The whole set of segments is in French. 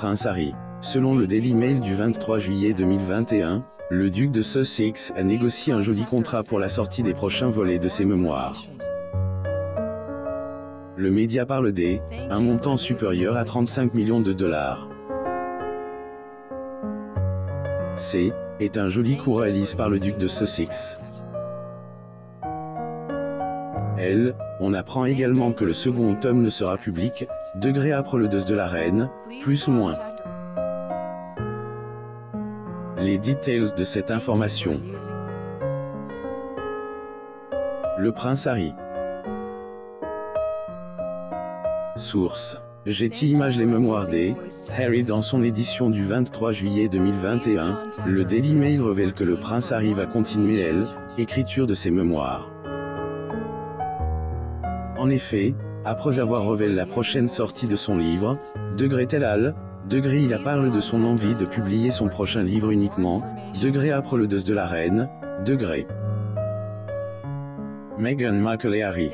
prince Harry. Selon le Daily Mail du 23 juillet 2021, le duc de Sussex a négocié un joli contrat pour la sortie des prochains volets de ses mémoires. Le média parle un montant supérieur à 35 millions de dollars. Est un joli coup réalisé par le duc de Sussex. On apprend également que le second tome ne sera public, après le décès de la reine, plus ou moins. Les details de cette information. Le prince Harry. Source. Getty Images. Les mémoires Harry. Dans son édition du 23 juillet 2021, le Daily Mail révèle que le prince Harry va continuer l'écriture de ses mémoires. En effet, après avoir révélé la prochaine sortie de son livre, il a parlé de son envie de publier son prochain livre uniquement, après le décès de la reine, Meghan Markle et Harry.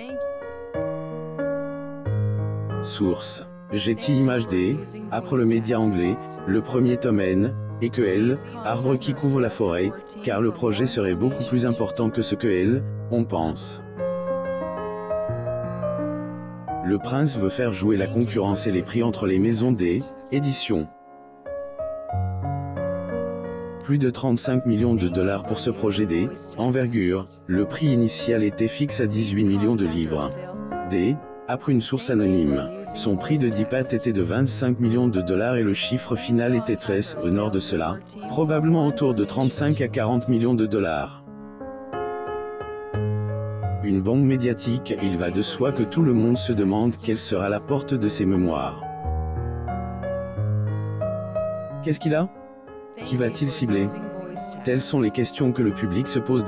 Source. Getty Images. Après le média anglais, le premier tome et que arbre qui couvre la forêt, car le projet serait beaucoup plus important que ce que on pense. Le prince veut faire jouer la concurrence et les prix entre les maisons d'édition. Plus de 35 millions de dollars pour ce projet envergure. Le prix initial était fixe à 18 millions de livres. Après une source anonyme, son prix de départ était de 25 millions de dollars et le chiffre final était très au nord de cela, probablement autour de 35 à 40 millions de dollars. Une bombe médiatique. Il va de soi que tout le monde se demande quelle sera la porte de ses mémoires. Qu'est-ce qu'il a? Qui va-t-il cibler? Telles sont les questions que le public se pose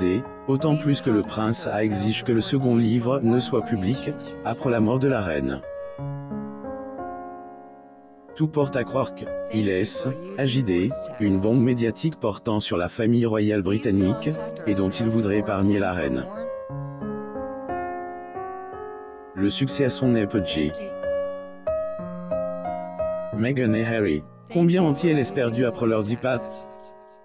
autant plus que le prince exige que le second livre ne soit public, après la mort de la reine. Tout porte à croire qu'il agit une bombe médiatique portant sur la famille royale britannique, et dont il voudrait épargner la reine. Le succès à son apogée. Meghan et Harry. Combien ont-ils perdu après leur départ?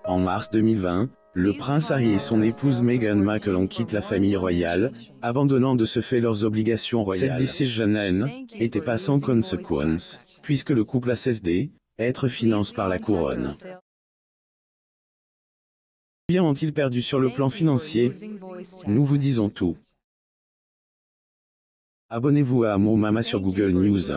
En mars 2020, le prince Harry et son épouse Meghan Markle ont quitté la famille royale, abandonnant de ce fait leurs obligations royales. Cette décision n'était pas sans conséquence, puisque le couple a cessé d'être financé par la couronne. Combien ont-ils perdu sur le plan financier? Nous vous disons tout. Abonnez-vous à Mo Mama sur Google News.